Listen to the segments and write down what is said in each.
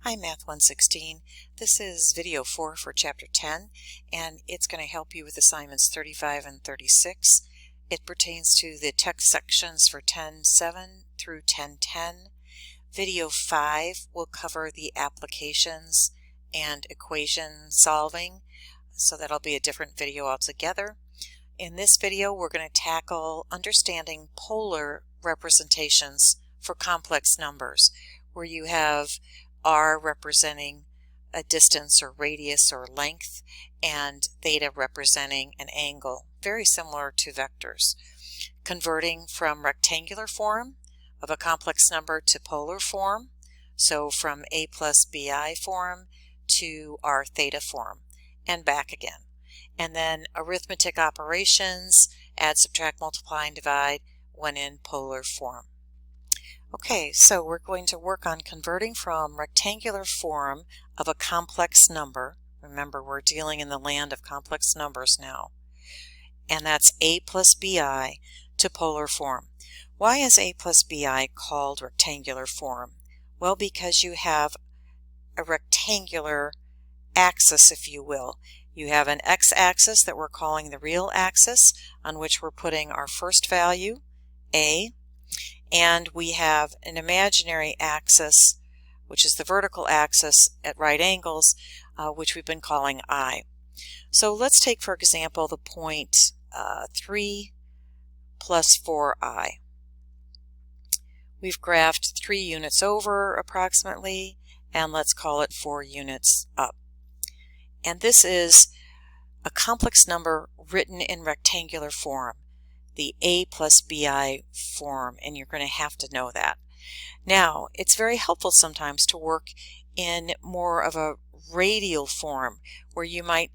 Hi Math 116. This is video 4 for chapter 10 and it's going to help you with assignments 35 and 36. It pertains to the text sections for 10.7 through 10.10. Video 5 will cover the applications and equation solving, so that'll be a different video altogether. In this video we're going to tackle understanding polar representations for complex numbers, where you have r representing a distance or radius or length and theta representing an angle, very similar to vectors. Converting from rectangular form of a complex number to polar form, so from a plus bi form to r theta form and back again. And then arithmetic operations, add, subtract, multiply, and divide when in polar form. Okay, so we're going to work on converting from rectangular form of a complex number. Remember, we're dealing in the land of complex numbers now. And that's a plus bi to polar form. Why is a plus bi called rectangular form? Well, because you have a rectangular axis, if you will. You have an x-axis that we're calling the real axis, on which we're putting our first value, a, and we have an imaginary axis, which is the vertical axis at right angles, which we've been calling I. So let's take, for example, the point 3 plus 4i. We've graphed 3 units over approximately, and let's call it 4 units up. And this is a complex number written in rectangular form, the a plus bi form, and you're going to have to know that. Now, it's very helpful sometimes to work in more of a radial form, where you might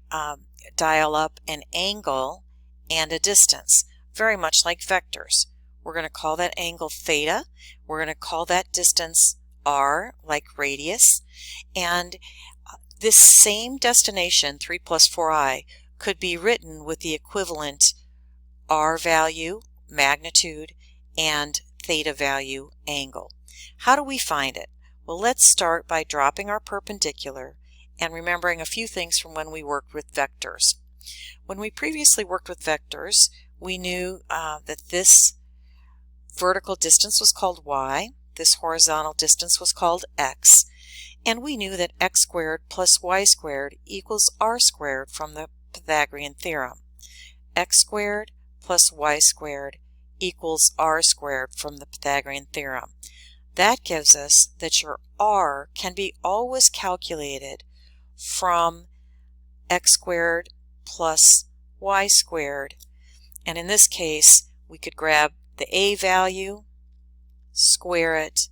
dial up an angle and a distance, very much like vectors. We're going to call that angle theta. We're going to call that distance r, like radius, and this same destination, 3 plus 4i, could be written with the equivalent r value, magnitude, and theta value, angle. How do we find it? Well, let's start by dropping our perpendicular and remembering a few things from when we worked with vectors. When we previously worked with vectors, we knew that this vertical distance was called y, this horizontal distance was called x, and we knew that x squared plus y squared equals r squared from the Pythagorean theorem. X squared plus y squared equals r squared from the Pythagorean theorem. That gives us that your r can be always calculated from x squared plus y squared, and in this case we could grab the a value, square it,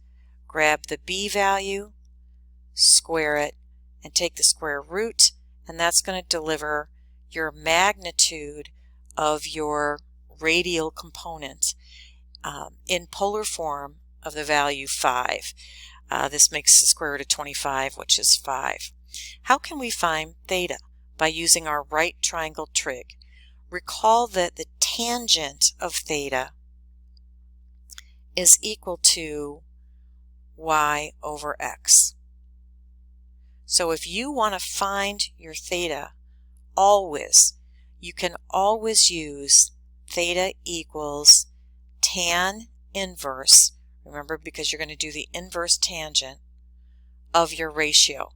grab the b value, square it, and take the square root, and that's going to deliver your magnitude of your radial component in polar form of the value 5. This makes the square root of 25, which is 5. How can we find theta? By using our right triangle trig. Recall that the tangent of theta is equal to y over x. So if you want to find your theta, you can always use theta equals tan inverse, remember, because you're going to do the inverse tangent of your ratio.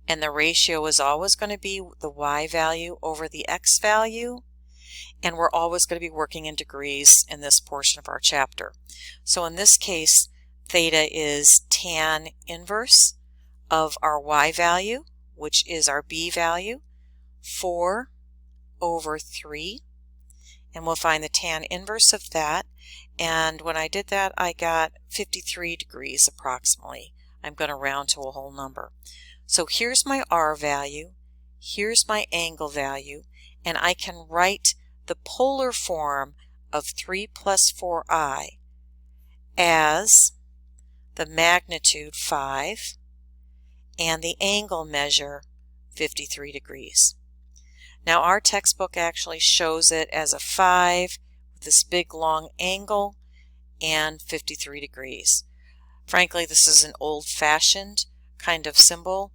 And the ratio is always going to be the y value over the x value, and we're always going to be working in degrees in this portion of our chapter. So in this case, theta is tan inverse of our y value, which is our b value, 4 over 3, and we'll find the tan inverse of that, and when I did that I got 53 degrees approximately. I'm going to round to a whole number. So here's my r value, here's my angle value, and I can write the polar form of 3 plus 4i as the magnitude 5 and the angle measure 53 degrees. Now our textbook actually shows it as a 5 with this big long angle and 53 degrees. Frankly, this is an old-fashioned kind of symbol,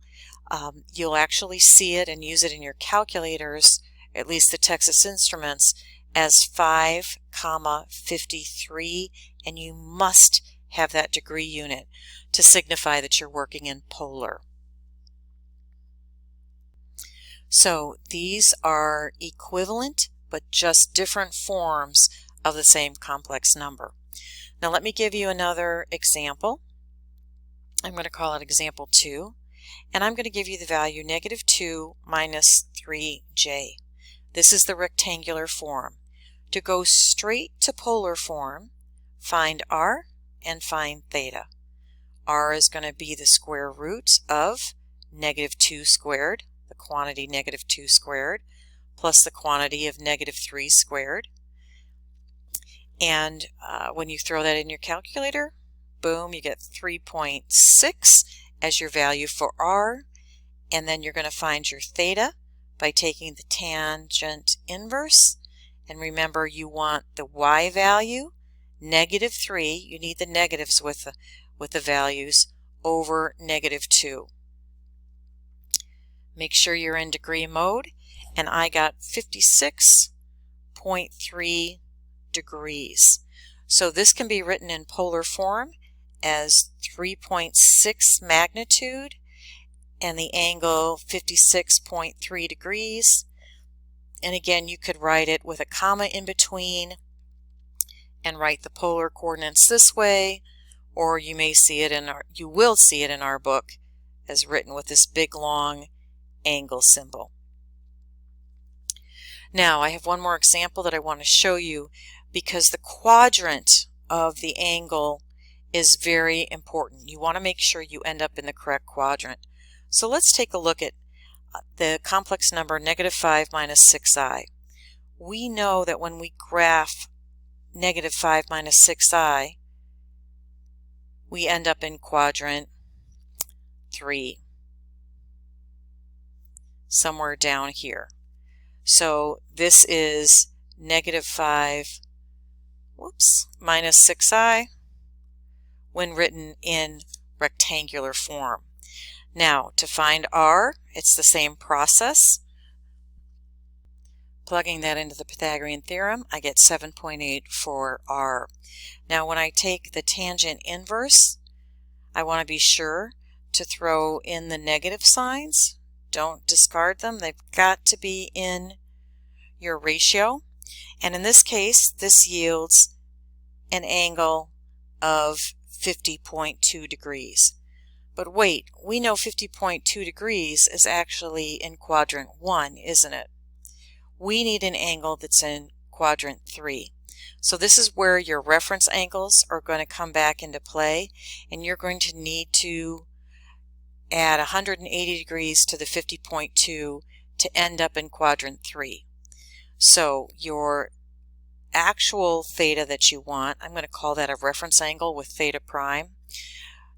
you'll actually see it and use it in your calculators, at least the Texas Instruments, as 5,53, and you must have that degree unit to signify that you're working in polar. So these are equivalent but just different forms of the same complex number. Now let me give you another example. I'm going to call it example 2, and I'm going to give you the value -2 minus 3j. This is the rectangular form. To go straight to polar form, find r and find theta. R is going to be the square root of -2 squared, the quantity -2 squared, plus the quantity of -3 squared. And when you throw that in your calculator, boom, you get 3.6 as your value for r. And then you're going to find your theta by taking the tangent inverse. And remember, you want the y value, -3. You need the negatives with the values over -2. Make sure you're in degree mode, and I got 56.3 degrees. So this can be written in polar form as 3.6 magnitude and the angle 56.3 degrees. And again, you could write it with a comma in between and write the polar coordinates this way, or you will see it in our book as written with this big long angle symbol. Now I have one more example that I want to show you, because the quadrant of the angle is very important. You want to make sure you end up in the correct quadrant. So let's take a look at the complex number -5 minus 6i. We know that when we graph -5 minus 6i, we end up in quadrant 3, somewhere down here. So this is -5 minus 6i when written in rectangular form. Now to find r, it's the same process. Plugging that into the Pythagorean theorem, I get 7.8 for r. Now when I take the tangent inverse, I want to be sure to throw in the negative signs. Don't discard them. They've got to be in your ratio. And in this case, this yields an angle of 50.2 degrees. But wait, we know 50.2 degrees is actually in quadrant 1, isn't it? We need an angle that's in quadrant 3. So this is where your reference angles are going to come back into play, and you're going to need to add 180 degrees to the 50.2 to end up in quadrant 3. So your actual theta that you want, I'm going to call that a reference angle with theta prime.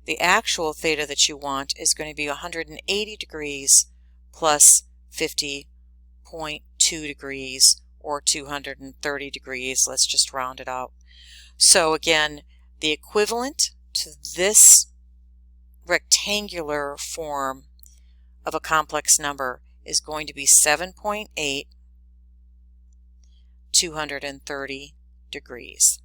The actual theta that you want is going to be 180 degrees plus 50.2 degrees, or 230 degrees. Let's just round it out. So again, the equivalent to this rectangular form of a complex number is going to be 7.8, 230 degrees.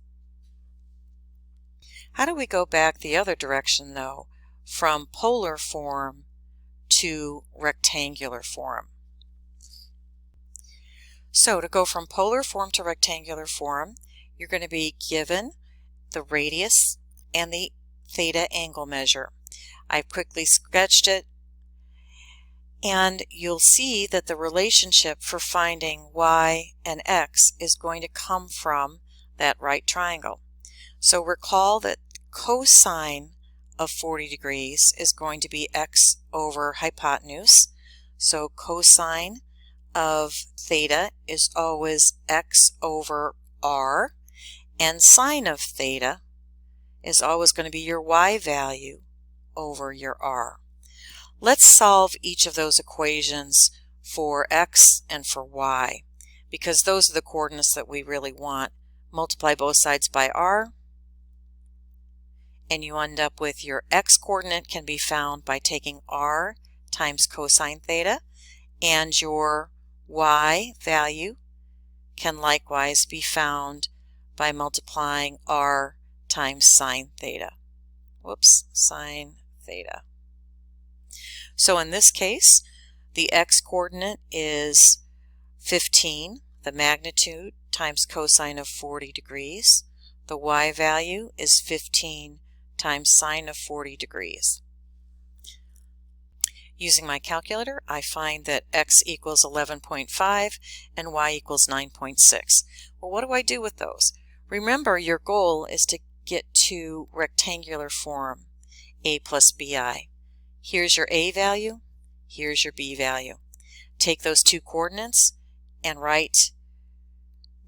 How do we go back the other direction, though, from polar form to rectangular form? So to go from polar form to rectangular form, you're going to be given the radius and the theta angle measure. I've quickly sketched it, and you'll see that the relationship for finding y and x is going to come from that right triangle. So recall that cosine of 40 degrees is going to be x over hypotenuse. So cosine of theta is always x over r, and sine of theta is always going to be your y value over your r. Let's solve each of those equations for x and for y, because those are the coordinates that we really want. Multiply both sides by r, and you end up with your x-coordinate can be found by taking r times cosine theta, and your y value can likewise be found by multiplying r times sine theta. Whoops, sine theta. So in this case, the x-coordinate is 15, the magnitude, times cosine of 40 degrees. The y value is 15 times sine of 40 degrees. Using my calculator, I find that x equals 11.5 and y equals 9.6. Well, what do I do with those? Remember, your goal is to get to rectangular form, a plus bi. Here's your a value, here's your b value. Take those two coordinates and write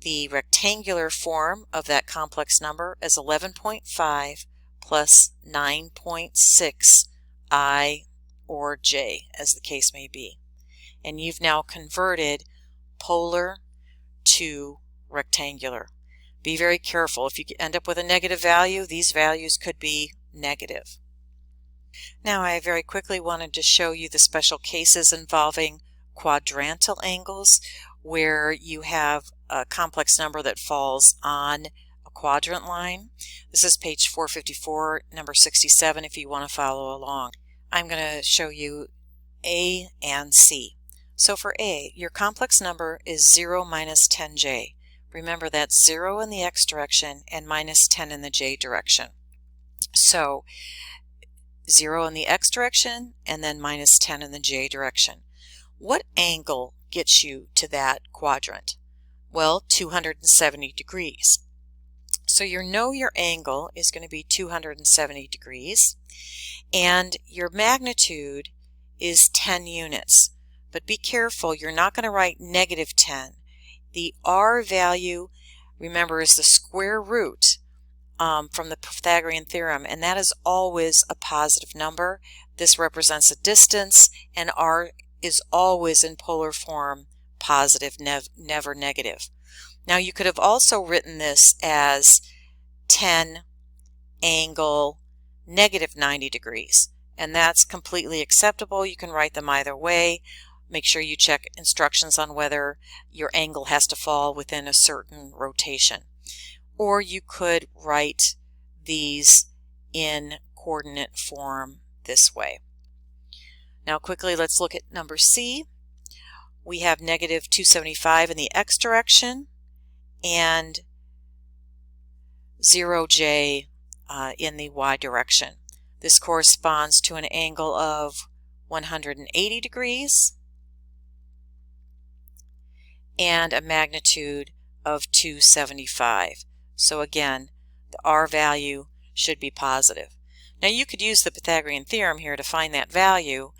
the rectangular form of that complex number as 11.5 plus 9.6 I or j, as the case may be. And you've now converted polar to rectangular. Be very careful. If you end up with a negative value, these values could be negative. Now I very quickly wanted to show you the special cases involving quadrantal angles, where you have a complex number that falls on a quadrant line. This is page 454, number 67, if you want to follow along. I'm going to show you A and C. So for A, your complex number is 0 minus 10j. Remember, that's 0 in the x direction and minus 10 in the j direction. So 0 in the x direction and then minus 10 in the j direction. What angle gets you to that quadrant? Well, 270 degrees. So you know your angle is going to be 270 degrees, and your magnitude is 10 units. But be careful, you're not going to write negative 10. The r value, remember, is the square root from the Pythagorean theorem, and that is always a positive number. This represents a distance, and r is always in polar form, positive, never negative. Now you could have also written this as 10 angle negative 90 degrees, and that's completely acceptable. You can write them either way. Make sure you check instructions on whether your angle has to fall within a certain rotation. Or you could write these in coordinate form this way. Now quickly, let's look at number C. We have negative 275 in the x direction and 0j in the y direction. This corresponds to an angle of 180 degrees and a magnitude of 275. So again, the r value should be positive. Now you could use the Pythagorean theorem here to find that value,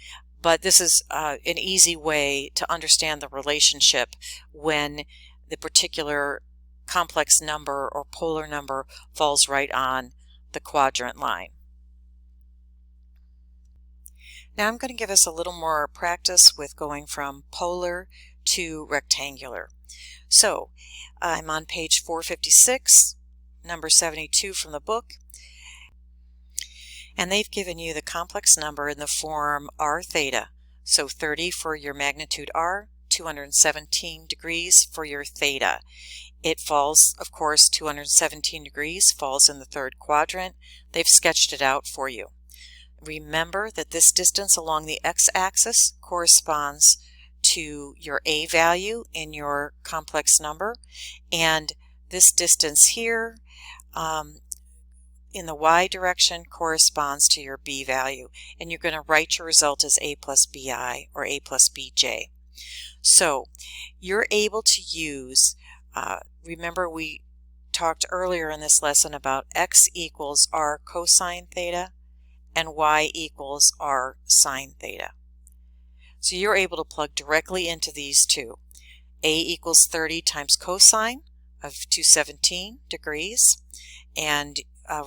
but this is an easy way to understand the relationship when the particular complex number or polar number falls right on the quadrant line. Now I'm going to give us a little more practice with going from polar to rectangular. So I'm on page 456, number 72 from the book, and they've given you the complex number in the form r theta. So 30 for your magnitude r, 217 degrees for your theta. It falls, of course, 217 degrees falls in the third quadrant. They've sketched it out for you. Remember that this distance along the x-axis corresponds to your a value in your complex number, and this distance here in the y direction corresponds to your b value, and you're going to write your result as a plus bi or a plus bj. So you're able to use, remember we talked earlier in this lesson about x equals r cosine theta and y equals r sine theta. So you're able to plug directly into these two. A equals 30 times cosine of 217 degrees, and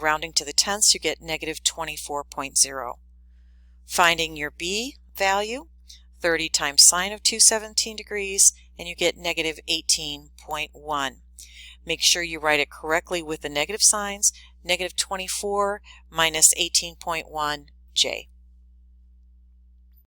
rounding to the tenths, you get negative 24.0. Finding your b value, 30 times sine of 217 degrees, and you get negative 18.1. Make sure you write it correctly with the negative signs. Negative 24 minus 18.1j.